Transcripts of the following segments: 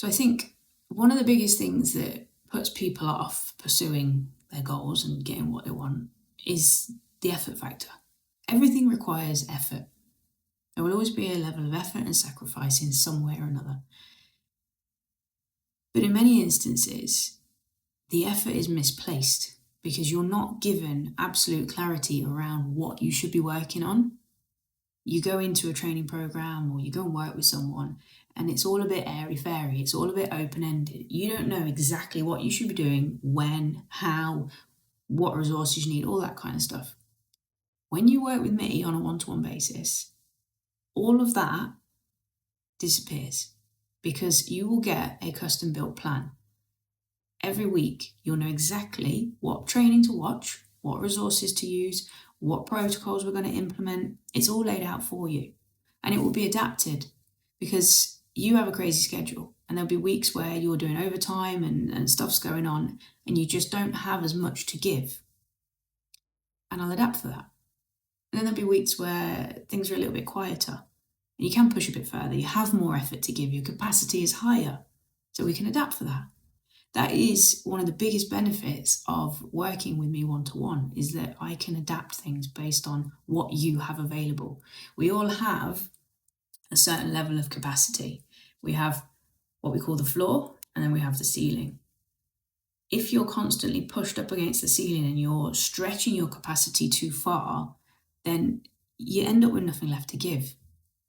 So I think one of the biggest things that puts people off pursuing their goals and getting what they want is the effort factor. Everything requires effort. There will always be a level of effort and sacrifice in some way or another. But in many instances, the effort is misplaced because you're not given absolute clarity around what you should be working on. You go into a training program or you go and work with someone and it's all a bit airy-fairy, it's all a bit open-ended. You don't know exactly what you should be doing, when, how, what resources you need, all that kind of stuff. When you work with me on a one-to-one basis, all of that disappears because you will get a custom-built plan. Every week, you'll know exactly what training to watch, what resources to use, what protocols we're going to implement. It's all laid out for you. And it will be adapted because you have a crazy schedule and there'll be weeks where you're doing overtime and stuff's going on and you just don't have as much to give. And I'll adapt for that. And then there'll be weeks where things are a little bit quieter and you can push a bit further. You have more effort to give. Your capacity is higher. So we can adapt for that. That is one of the biggest benefits of working with me one-to-one, is that I can adapt things based on what you have available. We all have a certain level of capacity. We have what we call the floor, and then we have the ceiling. If you're constantly pushed up against the ceiling and you're stretching your capacity too far, then you end up with nothing left to give.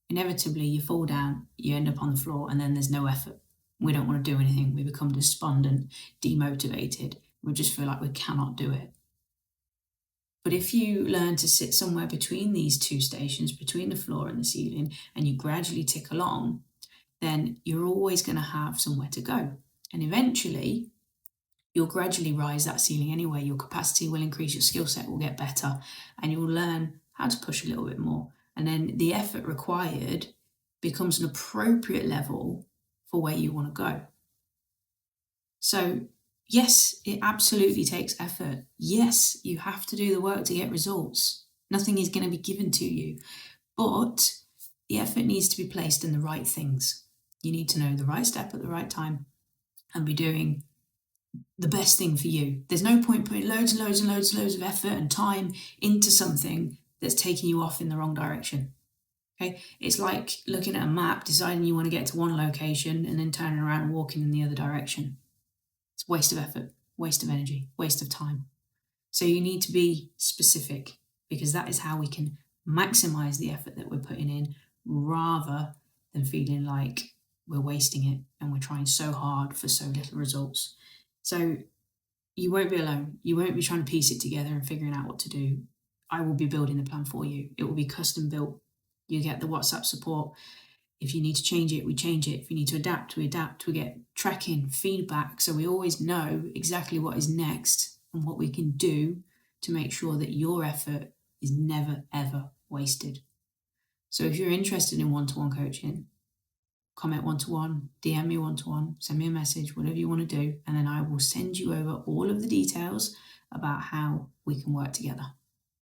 Inevitably, you fall down, you end up on the floor, and then there's no effort. We don't want to do anything. We become despondent, demotivated. We just feel like we cannot do it. But if you learn to sit somewhere between these two stations, between the floor and the ceiling, and you gradually tick along, then you're always going to have somewhere to go. And eventually, you'll gradually rise that ceiling anyway. Your capacity will increase, your skill set will get better, and you'll learn how to push a little bit more. And then the effort required becomes an appropriate level for where you want to go. So yes, it absolutely takes effort. Yes, you have to do the work to get results. Nothing is going to be given to you, but the effort needs to be placed in the right things. You need to know the right step at the right time and be doing the best thing for you. There's no point putting loads and loads and loads and loads of effort and time into something that's taking you off in the wrong direction. Okay, it's like looking at a map, deciding you want to get to one location and then turning around and walking in the other direction. It's waste of effort, waste of energy, waste of time. So you need to be specific because that is how we can maximize the effort that we're putting in rather than feeling like we're wasting it and we're trying so hard for so little results. So you won't be alone. You won't be trying to piece it together and figuring out what to do. I will be building the plan for you. It will be custom built. You get the WhatsApp support. If you need to change it, we change it. If you need to adapt, we adapt. We get tracking, feedback, so we always know exactly what is next and what we can do to make sure that your effort is never, ever wasted. So if you're interested in one-to-one coaching, comment one-to-one, DM me one-to-one, send me a message, whatever you want to do, and then I will send you over all of the details about how we can work together.